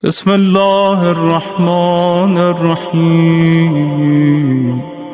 بسم اللہ الرحمن الرحیم۔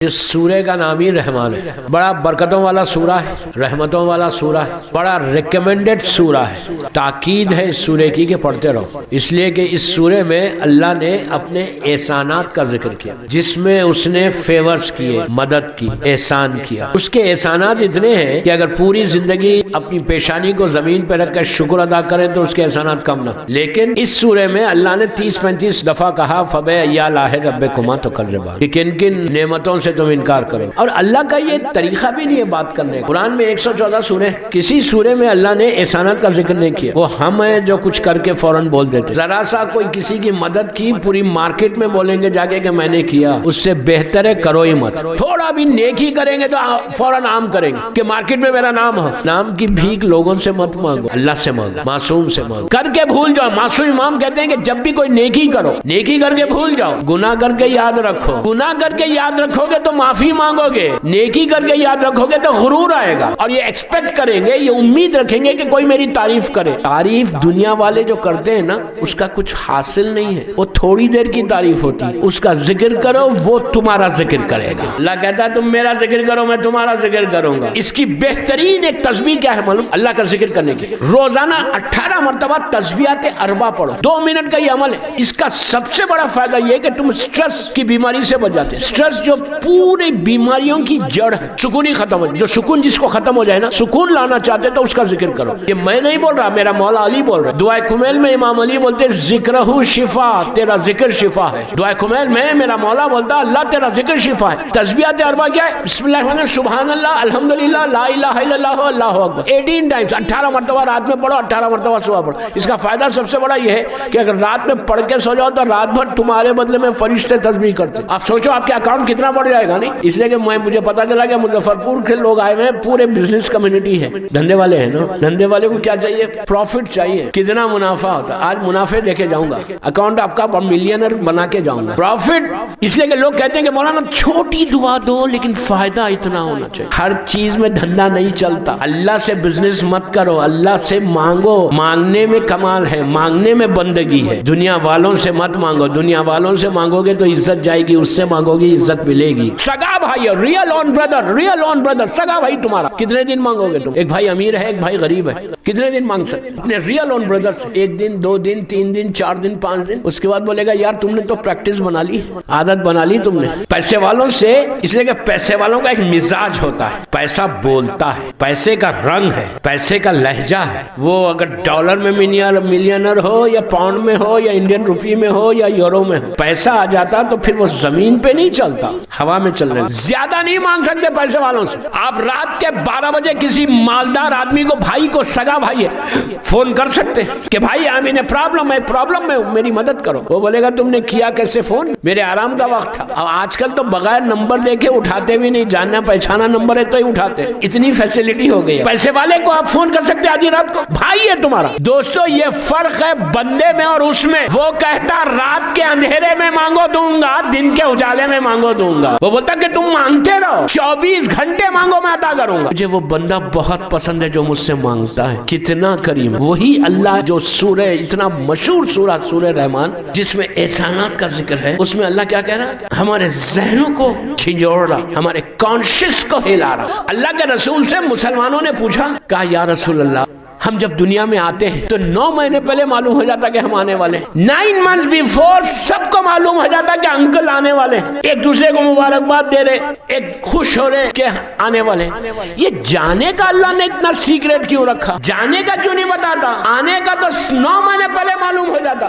اس سورہ کا نام ہی رحمان ہے، بڑا برکتوں والا سورہ ہے، رحمتوں والا سورہ ہے، بڑا ریکمینڈڈ سورہ ہے۔ تاکید ہے اس سورہ کی کہ پڑھتے رہو، اس لیے کہ اس سورہ میں اللہ نے اپنے احسانات کا ذکر کیا، جس میں اس نے فیورز کیے، مدد کی، احسان کیا۔ اس کے احسانات اتنے ہیں کہ اگر پوری زندگی اپنی پیشانی کو زمین پہ رکھ کر شکر ادا کریں تو اس کے احسانات کم نہ۔ لیکن اس سورہ میں اللہ نے 30-35 دفعہ کہا فَبِأَيِّ رَبِّكُمَا تُكَذِّبَانِ، کہ کن کن نعمتوں سے تم انکار کرو۔ اور اللہ کا یہ طریقہ بھی نہیں ہے بات کرنے کا۔ قرآن میں 114 سورے، کسی سورے میں اللہ نے احسانات کا ذکر نہیں کیا۔ وہ ہم ہیں جو کچھ کر کے فوراً بول دیتے، ذرا سا کوئی کسی کی مدد کی پوری مارکیٹ میں بولیں گے جا کے کہ میں نے کیا، اس سے بہتر ہے کرو ہی مت۔ تھوڑا بھی نیکی کریں گے تو فوراً عام کریں گے کہ مارکیٹ میں میرا نام ہے۔ نام کی بھیک لوگوں سے مت مانگو، اللہ سے مانگو، معصوم سے مانگو۔ کر کے بھول جاؤ، معصوم امام کہتے ہیں کہ جب بھی کوئی نیکی کرو، نیکی کر کے بھول جاؤ، گناہ کر کے یاد رکھو۔ گناہ کر کے یاد رکھو گے تو معافی مانگو گے، نیکی کر کے یاد رکھو گے تو غرور آئے گا، اور یہ ایکسپیکٹ کریں گے، یہ امید رکھیں گے کہ کوئی میری تعریف کرے۔ تعریف دنیا والے جو کرتے ہیں نا، اس کا کچھ حاصل نہیں ہے، وہ تھوڑی دیر کی تعریف ہوتی ہے۔ اس کا ذکر کرو، وہ تمہارا ذکر کرے گا۔ اللہ کہتا ہے تم میرا ذکر کرو، میں تمہارا ذکر کروں گا۔ اس کی بہترین ایک تسبیح کیا ہے معلوم؟ اللہ کا ذکر کرنے کی روزانہ 18 مرتبہ تسبیحات اربع پڑھو، 2 منٹ کا یہ عمل ہے۔ اس کا سب سے بڑا فائدہ یہ ہے کہ تم سٹریس کی بیماری سے بچ جاتے ہیں۔ سٹریس جو پورے بیماریوں کی جڑ ہے، سکون ہی ختم ہو جائے۔ جو سکون جس کو ختم ہو جائے نا، سکون لانا چاہتے تو اس کا ذکر کرو۔ یہ میں نہیں بول رہا، میرا مولا علی بول رہا ہے۔ دعائے کمیل میں امام علی بولتے ذکرہ شفا، تیرا ذکر شفا ہے۔ دعائے کمیل میں میرا مولا بولتا اللہ تیرا ذکر شفا ہے۔ تسبیحات اربع کیا ہے؟ بسم اللہ الرحمن الرحیم، سبحان اللہ، الحمدللہ، لا الہ الا اللہ، اللہ اکبر 18 ٹائمز، 18 مرتبہ رات میں پڑھو، 18 مرتبہ صبح پڑھو۔ اس کا فائدہ سب سے بڑا یہ ہے کہ اگر رات میں پڑھ کے سو جاؤ تو رات بھر تمہارے بدلے میں فرشتے تسبیح کرتے۔ آپ سوچو آپ کے اکاؤنٹ کتنا بڑھ جائے گا۔ نہیں اس لیے کہ مجھے پتا چلا کہ مظفر پور کے لوگ آئے ہوئے، پورے بزنس کمیونٹی ہے، دھندے والے ہیں نا۔ دھندے والے کو کیا چاہیے؟ پروفٹ چاہیے، کتنا منافع ہوتا ہے۔ آج منافع دیکھے جاؤں گا، اکاؤنٹ آپ کا ملینر بنا کے جاؤں گا۔ پروفٹ اس لیے کہ لوگ کہتے ہیں کہ مولانا چھوٹی دعا دو لیکن فائدہ اتنا ہونا چاہیے۔ ہر چیز میں دھندا نہیں چلتا۔ اللہ سے بزنس مت کرو، اللہ سے مانگو۔ مانگنے میں کمال ہے، مانگنے میں بندگی ہے۔ دنیا والوں سے مت مانگو، دنیا والوں سے مانگو گے تو عزت جائے گی، اس سے مانگو گے عزت ملے گی۔ سگا بھائی، ریئل اون بردر، ریئل اون بردر، سگا بھائی تمہارا کتنے دن مانگو گے تم؟ ایک بھائی امیر ہے، ایک بھائی غریب ہے، کتنے دن مانگ سکتے؟ اپنے ریئل اون بردر سے 1 دن 2 دن 3 دن 4 دن 5 دن، اس کے بعد بولے گا یار تم نے تو پریکٹس بنا لی، عادت بنا لی تم نے۔ پیسے والوں سے، اس لیے کہ پیسے والوں کا ایک مزاج ہوتا ہے، پیسہ بولتا ہے، پیسے کا رنگ ہے، پیسے کا لہجہ ہے۔ وہ اگر ڈالر میں ملینر ہو یا پاؤنڈ میں ہو یا انڈین روپی میں ہو یا یورو میں ہو، پیسہ آ جاتا تو پھر وہ زمین پہ نہیں چلتا، ہوا میں چلنے۔ زیادہ نہیں مانگ سکتے پیسے والوں سے۔ آپ رات کے 12 بجے کسی مالدار آدمی کو، بھائی کو، سگا بھائی ہے، فون کر سکتے کہ بھائی آئی مین اے پرابلم، میں پرابلم میں ہوں، میری مدد کرو۔ وہ بولے گا تم نے کیا کیسے فون؟ میرے آرام کا وقت تھا۔ اب آج کل تو بغیر نمبر دیکھے اٹھاتے بھی نہیں، جاننا پہچانا نمبر ہے تو ہی اٹھاتے، اتنی فیسلٹی ہو گئی ہے۔ پیسے والے کو آپ فون کر سکتے آدھی رات کو، بھائی ہے تمہارا۔ دوستو یہ فرق ہے بندے میں اور اس میں۔ وہ کہتا رات کے اندھیرے میں مانگو دوں گا، دن کے اجالے میں مانگو دوں گا۔ وہ بولتا کہ تم مانگتے رہو، 24 گھنٹے مانگو میں عطا کروں گا۔ مجھے وہ بندہ بہت پسند ہے جو مجھ سے مانگتا ہے، کتنا کریم۔ وہی اللہ جو سورہ، اتنا مشہور سورہ، سورہ رحمان، جس میں احسانات کا ذکر ہے، اس میں اللہ کیا کہہ رہا ہے؟ ہمارے ذہنوں کو جھنجھوڑ رہا، ہمارے کانشس کو ہلا رہا۔ اللہ کے رسول سے مسلمانوں نے پوچھا، کہا یا رسول اللہ ہم جب دنیا میں آتے ہیں تو 9 مہینے پہلے معلوم ہو جاتا کہ ہم آنے والے ہیں، 9 months before سب کو معلوم ہو جاتا کہ انکل آنے والے ہیں، ایک دوسرے کو مبارکباد دے رہے، ایک خوش ہو رہے کہ آنے والے ہیں۔ یہ جانے کا اللہ نے اتنا سیکریٹ کیوں رکھا؟ جانے کا کیوں نہیں بتاتا؟ آنے کا تو 9 مہینے پہلے معلوم ہو جاتا۔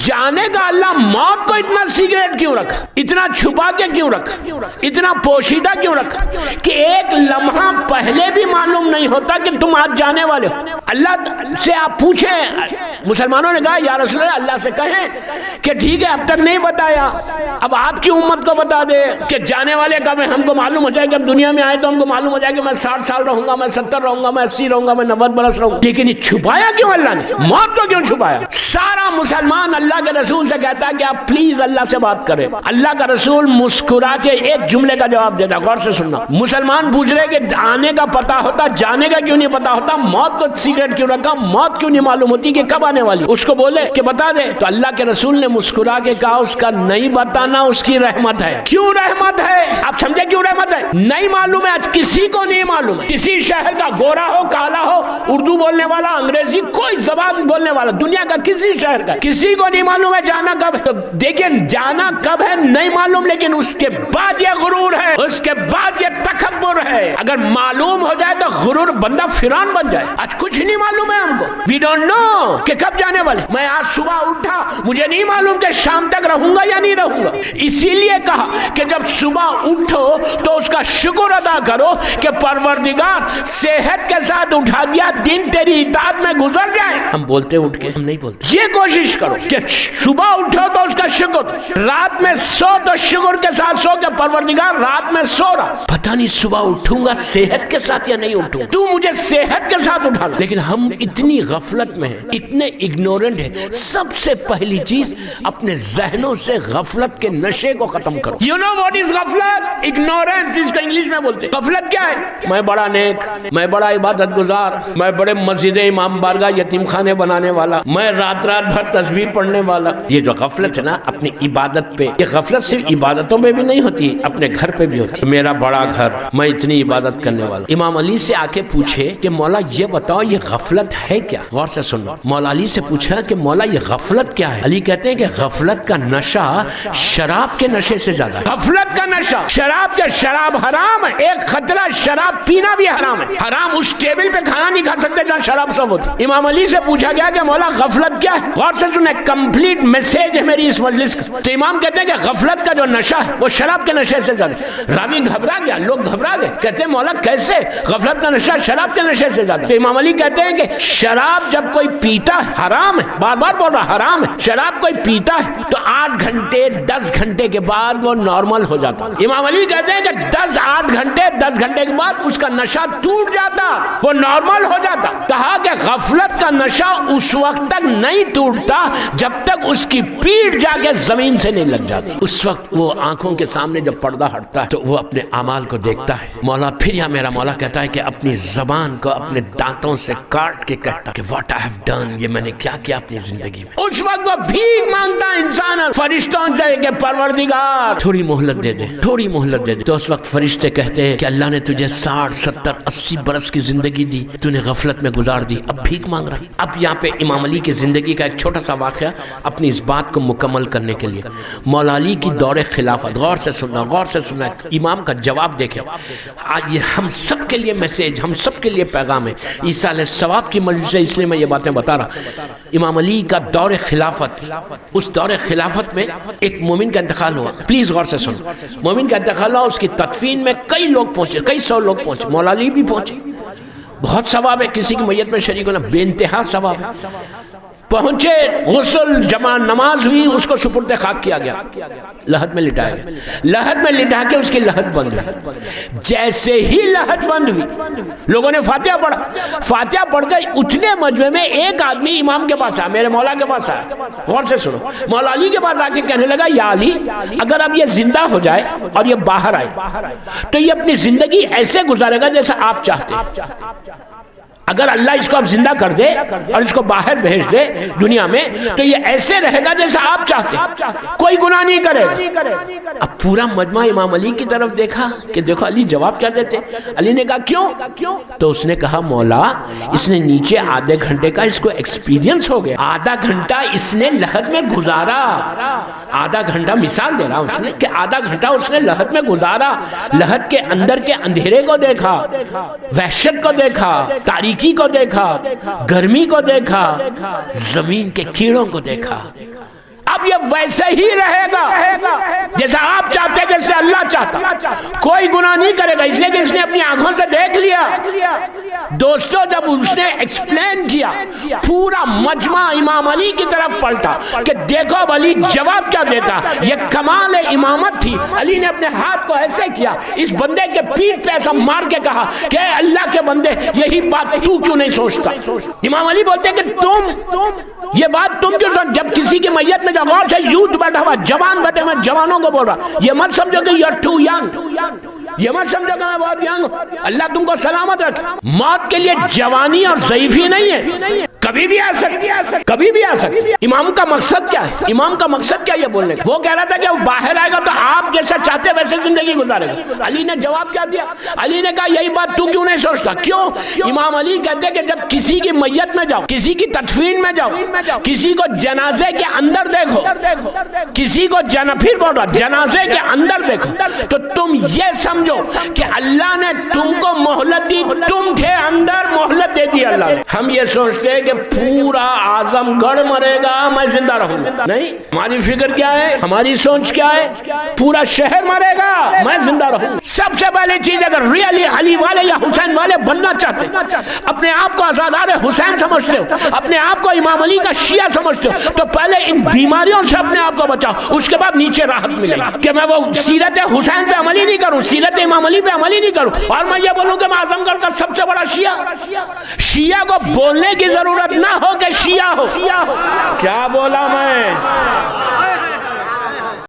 جانے کا اللہ موت کو اتنا سیکریٹ کیوں رکھا؟ اتنا چھپا کے کیوں رکھا؟ اتنا پوشیدہ کیوں رکھا کہ ایک لمحہ پہلے بھی معلوم نہیں ہوتا کہ تم آج جانے والے ہو؟ اللہ سے آپ پوچھیں، مسلمانوں نے کہا یا رسول اللہ، اللہ سے کہیں کہ ٹھیک ہے اب تک نہیں بتایا، اب آپ کی امت کو بتا دے کہ جانے والے کب ہیں۔ ہم کو معلوم ہو جائے کہ ہم دنیا میں آئے تو ہم کو معلوم ہو جائے کہ میں 60 سال رہوں گا، میں 70 رہوں گا، میں 80 رہوں گا، میں 90 برس رہوں گا۔ لیکن یہ چھپایا کیوں اللہ نے؟ موت کو کیوں چھپایا؟ سارا مسلمان اللہ کے رسول سے کہتا ہے کہ آپ پلیز اللہ سے بات کریں۔ اللہ کا رسول مسکرا کے ایک جملے کا جواب دیتا، غور سے سننا۔ مسلمان پوچھ رہے کہ آنے کا پتا ہوتا، جانے کا کیوں نہیں پتا ہوتا؟ موت کو ایکسیڈنٹ کیوں رکھا, موت کیوں نہیں معلوم ہوتی کہ کب آنے والی, اس کو بولے کہ بتا دے, تو اللہ کے رسول نے مسکرا کے کہا اس کا نہیں بتانا اس کی رحمت ہے. کیوں رحمت ہے؟ آپ سمجھے کیوں رحمت ہے؟ نہیں معلوم ہے, آج کسی کو نہیں معلوم ہے, کسی شہر کا گورا ہو کالا ہو, اردو بولنے والا, انگریزی, کوئی زبان بولنے والا, دنیا کا کسی شہر کا, کسی کو نہیں معلوم ہے جانا کب ہے. تو دیکھیں جانا کب ہے نہیں معلوم, لیکن اس کے بعد یہ غرور ہے, اس کے بعد یہ تکبر ہے. اگر معلوم ہو جائے تو غرور بندہ فرعون بن جائے. آج کچھ نہیں معلوم ہے ہم کو, وی ڈونٹ نو کہ کب جانے والے. میں آج صبح اٹھا, مجھے نہیں معلوم کہ شام تک رہوں گا یا نہیں رہوں گا. اسی لیے کہا کہ جب صبح اٹھو تو اس کا شکر ادا کرو کہ پروردگار صحت کے ساتھ اٹھا دیا, دن تیری اطاعت میں گزر جائے. ہم بولتے اٹھ کے, ہم نہیں بولتے. یہ کوشش کرو کہ صبح اٹھو تو اس کا شکر, رات میں سو تو شکر کے ساتھ سو کہ پروردگار رات میں سو رہا, پتہ نہیں صبح اٹھوں گا صحت کے ساتھ یا نہیں اٹھوں, تو مجھے صحت کے ساتھ اٹھا. لیکن ہم اتنی غفلت میں ہیں, اتنے اگنورنٹ ہیں. سب سے پہلی چیز اپنے ذہنوں سے غفلت کے نشے کو ختم کرو. یو نو واٹ از غفلت؟ اگنورنس, اس کو انگلش میں بولتے. غفلت کیا ہے؟ میں بڑا نیک, میں بڑا عبادت گزار, میں بڑے مسجد امام بارگاہ یتیم خانے بنانے والا, میں رات بھر تسبیح پڑھنے والا. یہ جو غفلت ہے نا اپنی عبادت پہ, یہ غفلت صرف عبادتوں میں بھی نہیں ہوتی, اپنے گھر پہ بھی ہوتی. میرا بڑا گھر, میں اتنی عبادت کرنے والا. امام علی سے آ کے پوچھے کہ مولا یہ بتاؤ یہ غفلت ہے کیا؟ غور سے سنو. مولا علی سے پوچھا کہ مولا یہ غفلت کیا ہے؟ علی کہتے ہیں کہ غفلت کا نشہ شراب کے نشے سے زیادہ ہے. غفلت کا نشہ شراب کے, شراب حرام ہے, ایک خطرہ شراب پینا بھی حرام ہے. حرام اس ٹیبل پہ کھانا نہیں کھا سکتے جہاں شراب سب ہوتی. امام علی سے پوچھا گیا کہ مولا غفلت کیا ہے؟ غور سے سنیں, کمپلیٹ میسج ہے میری اس مجلس کا. تو امام کہتے ہیں کہ غفلت کا جو نشہ ہے وہ شراب کے نشے سے زیادہ. راوی گھبرا گیا, لوگ گھبرا گئے, کہتے ہیں مولا کیسے غفلت کا نشہ شراب کے نشے سے زیادہ؟ تو امام علی کہتے ہیں کہ شراب جب کوئی پیتا ہے حرام ہے, بار بار بول رہا حرام ہے. شراب کوئی پیتا ہے تو 8 گھنٹے 10 گھنٹے کے بعد وہ نارمل ہو جاتا. امام علی کہتے ہیں کہ 8 گھنٹے 10 گھنٹے کے بعد اس کا نشہ ٹوٹ جاتا, وہ نارمل ہو جاتا. کہا کہ غفلت کا نشہ اس وقت تک نہیں ٹوٹتا جب تک اس کی پیٹھ جا کے زمین سے نہیں لگ جاتی. اس وقت وہ آنکھوں کے سامنے جب پردہ ہٹتا ہے تو وہ اپنے اعمال کو دیکھتا ہے. مولا پھر یا میرا مولا کہتا ہے کہ اپنی زبان کو اپنے دانتوں سے کاٹ کے کہتا کہ واٹ آئی ہیو ڈن, یہ میں نے کیا کیا اپنی زندگی میں. اس وقت وہ بھیک مانگتا انسان فرشتوں سے کہ پروردگار تھوڑی مہلت دے دے, تھوڑی مہلت دے دے. تو اس وقت فرشتے کہتے ہیں کہ اللہ نے تجھے 60 70 80 برس کی زندگی دی, تو نے غفلت میں گزار دی, اب بھیک مانگ رہا. اب یہاں پہ امام علی کی زندگی کا ایک چھوٹا سا واقعہ اپنی اس بات کو مکمل کرنے کے لیے. مولا علی کی دور خلافت, غور سے سننا, غور سے سننا, امام کا جواب دیکھیں. آج یہ ہم سب کے لیے میسیج, ہم سب کے لیے پیغام ہے. عیسیٰ علیہ السلام کی مجلس سے اس لیے میں یہ باتیں بتا رہا. امام علی کا دور خلافت, اس دور خلافت میں ایک مومن کا انتقال ہوا. پلیز غور سے سنو. مومن کا انتقال ہوا, اس کی تدفین میں کئی لوگ پہنچے, کئی 100 لوگ پہنچے. مولا علی بھی پہنچے. بہت ثواب ہے کسی کی میت میں شریک ہونا, بے انتہا ثواب ہے. پہنچے, غسل جمع نماز ہوئی, اس کو سپرد خاک کیا گیا, لحد میں لٹایا گیا. لحد میں لٹا کے اس کی لحد بند ہوئی. جیسے ہی لحد بند ہوئی لوگوں نے فاتحہ پڑھا. فاتحہ پڑھ گئی, اتنے مجمع میں ایک آدمی امام کے پاس آیا, میرے مولا کے پاس آیا. غور سے سنو. مولا علی کے پاس آ کے کہنے لگا یا علی, اگر اب یہ زندہ ہو جائے اور یہ باہر آئے تو یہ اپنی زندگی ایسے گزارے گا جیسا آپ چاہتے ہیں. اگر اللہ اس کو اب زندہ کر دے اور اس کو باہر بھیج دے دنیا میں تو یہ ایسے رہے گا جیسا آپ چاہتے, کوئی گناہ نہیں کرے گا. اب پورا مجمع امام علی کی طرف دیکھا کہ دیکھو علی جواب کیا دیتے. علی نے کہا کیوں؟ تو اس نے کہا مولا اس نے نیچے آدھے گھنٹے کا اس کو ایکسپیرینس ہو گیا, آدھا گھنٹہ اس نے لحد میں گزارا. آدھا گھنٹہ مثال دے رہا ہوں اس نے کہ آدھا گھنٹہ اس نے لحد میں گزارا. لحد کے اندر کے اندھیرے کو دیکھا, وحشت کو دیکھا, تاریکی کو دیکھا, گرمی کو دیکھا, زمین کے کیڑوں کو دیکھا. اب یہ ویسے ہی رہے گا جیسا آپ چاہتے, جیسے اللہ چاہتا. کوئی گناہ نہیں کرے گا, اس لیے کہ اس نے اپنی آنکھوں سے دیکھ لیا. دوستو جب اس نے ایکسپلین کیا, پورا مجمع امام علی کی طرف پلٹا کہ دیکھو علی جواب کیا دیتا. یہ کمال امامت تھی. علی نے اپنے ہاتھ کو ایسے کیا, اس بندے کے پیٹھ پہ ایسا مار کے کہا کہ اے اللہ کے بندے یہی بات تو کیوں نہیں سوچتا. امام علی بولتے کہ تم یہ بات تم کیوں, جب کسی کی میت میں غور سے یوتھ بیٹھا ہوا, جوان بیٹھے ہوئے, جوانوں کو بول رہا, یہ مت سمجھو کہ یو آر ٹو ینگ. یہ مت سمجھو کہ میں بہت ینگ ہوں. اللہ تم کو سلامت رکھے. موت کے لیے جوانی اور ضعیفی نہیں ہے, کبھی بھی آ سکتی ہے, کبھی بھی آ سکتی ہے. امام کا مقصد کیا ہے؟ امام کا مقصد کیا یہ بولنے کا؟ وہ کہہ رہا تھا کہ وہ باہر آئے گا تو آپ جیسا چاہتے ویسے زندگی گزارے گا. علی نے جواب کیا دیا؟ علی نے کہا یہی بات تو کیوں نہیں سوچتا؟ کیوں؟ امام علی کہتے کہ جب کسی کی میت میں جاؤ, کسی کی تدفین میں جاؤ, کسی کو جنازے کے اندر دیکھو, کسی کو پھر بول رہا جنازے کے اندر دیکھو, تو تم یہ سمجھو کہ اللہ نے تم کو مہلت دی, تم تھے اندر, مہلت دے دی اللہ نے. ہم یہ سوچتے ہیں کہ پورا اعظم گڑھ مرے گا میں زندہ رہوں گا. نہیں, ہماری فکر کیا ہے, ہماری سوچ کیا ہے؟ پورا شہر مرے گا میں زندہ رہوں. سب سے پہلی چیز, اگر ریئلی علی والے یا حسین والے بننا چاہتے, اپنے آپ کو آزادار حسین سمجھتے ہو, اپنے آپ کو امام علی کا شیعہ سمجھتے ہو, تو پہلے ان بیماریوں سے اپنے آپ کو بچاؤ, اس کے بعد نیچے راحت ملے گی. کہ میں وہ سیرت حسین پہ عملی نہیں کروں, سیرت امام علی پہ عملی نہیں کروں, اور میں یہ بولوں کہ میں اعظم گڑھ کا سب سے بڑا شیعہ کو بولنے کی ضرورت نہ ہو کہ شیعہ ہو. کیا بولا میں؟